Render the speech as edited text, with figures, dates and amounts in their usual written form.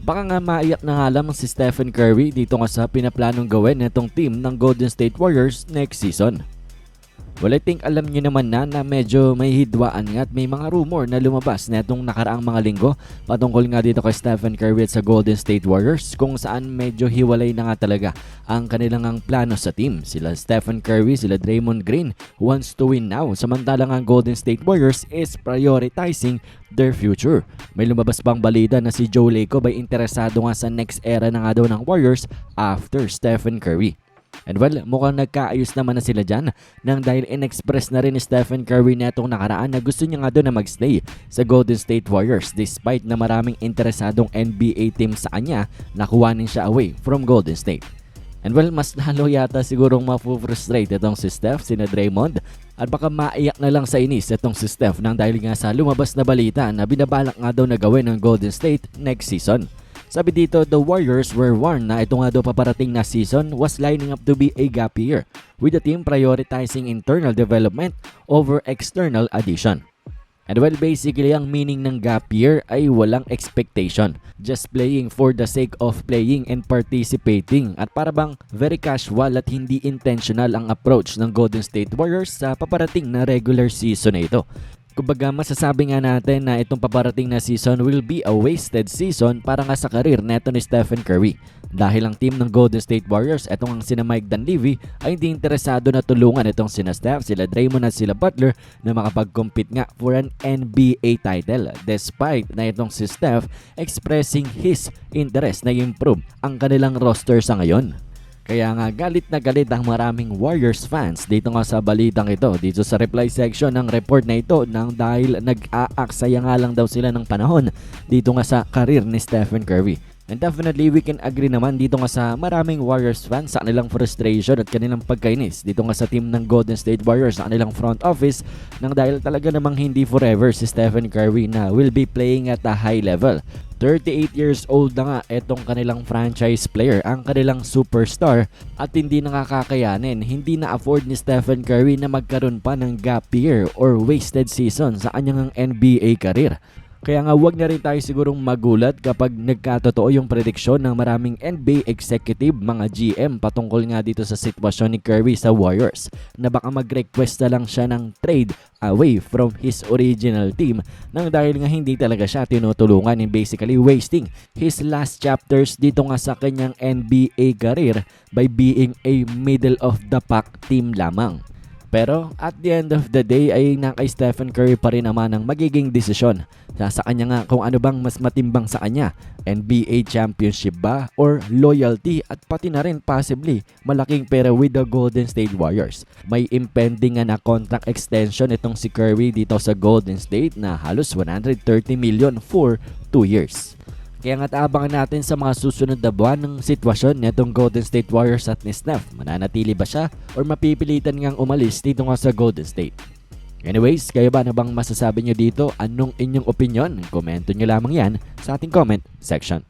Baka nga maiyak na nga lang si Stephen Curry dito nga sa pinaplanong gawin nitong team ng Golden State Warriors next season. Well, I think alam nyo naman na medyo may hidwaan nga at may mga rumor na lumabas na itong nakaraang mga linggo patungkol nga dito kay Stephen Curry at sa Golden State Warriors, kung saan medyo hiwalay na nga talaga ang kanilang plano sa team. Sila Stephen Curry, sila Draymond Green wants to win now, samantalang ang Golden State Warriors is prioritizing their future. May lumabas bang balita na si Joe Lacob ay interesado nga sa next era na nga daw ng Warriors after Stephen Curry. And well, mukhang nagkaayos naman na sila dyan nang dahil in-express na rin ni Stephen Curry na itong nakaraan na gusto niya nga doon na magstay sa Golden State Warriors despite na maraming interesadong NBA team sa kanya na kuhanin siya away from Golden State. And well, mas lalo yata sigurong mafu-frustrate itong si Steph, sina Draymond, at baka maiyak na lang sa inis itong si Steph nang dahil nga sa lumabas na balita na binabalak nga daw na gawin ng Golden State next season. Sabi dito, the Warriors were warned na ito nga daw paparating na season was lining up to be a gap year, with the team prioritizing internal development over external addition. And well, basically ang meaning ng gap year ay walang expectation, just playing for the sake of playing and participating, at para bang very casual at hindi intentional ang approach ng Golden State Warriors sa paparating na regular season na ito. Kumbaga masasabi nga natin na itong paparating na season will be a wasted season para nga sa karir neto ni Stephen Curry. Dahil ang team ng Golden State Warriors, etong ang sina Mike Dunleavy, ay hindi interesado na tulungan itong sina Steph, sila Draymond at sila Butler na makapag-compete nga for an NBA title. Despite na itong si Steph expressing his interest na improve ang kanilang roster sa ngayon. Kaya nga galit na galit ang maraming Warriors fans dito nga sa balitang ito, dito sa reply section ng report na ito, nang dahil nag-aaksaya nga lang daw sila ng panahon dito nga sa karir ni Stephen Curry. And definitely we can agree naman dito nga sa maraming Warriors fans sa kanilang frustration at kanilang pagkainis dito nga sa team ng Golden State Warriors, sa kanilang front office, nang dahil talaga namang hindi forever si Stephen Curry na will be playing at a high level. 38 years old na nga etong kanilang franchise player, ang kanilang superstar, at hindi nakakayanin, hindi na afford ni Stephen Curry na magkaroon pa ng gap year or wasted season sa kanyang NBA career. Kaya nga wag na rin tayo sigurong magulat kapag nagkatotoo yung prediksyon ng maraming NBA executive, mga GM, patungkol nga dito sa sitwasyon ni Curry sa Warriors, na baka mag-request na lang siya ng trade away from his original team nang dahil nga hindi talaga siya tinutulungan and basically wasting his last chapters dito nga sa kanyang NBA career by being a middle of the pack team lamang. Pero at the end of the day ay na kay Stephen Curry pa rin naman ang magiging desisyon. Sa kanya nga kung ano bang mas matimbang sa kanya, NBA championship ba or loyalty, at pati na rin possibly malaking pera with the Golden State Warriors. May impending na contract extension itong si Curry dito sa Golden State na halos 130 million for 2 years. Kaya nga abangan natin sa mga susunod na buwan ng sitwasyon nitong Golden State Warriors at ni Steph. Mananatili ba siya or mapipilitan ngang umalis dito nga sa Golden State? Anyways, kayo ba na bang masasabi nyo dito? Anong inyong opinion? Komento nyo lamang yan sa ating comment section.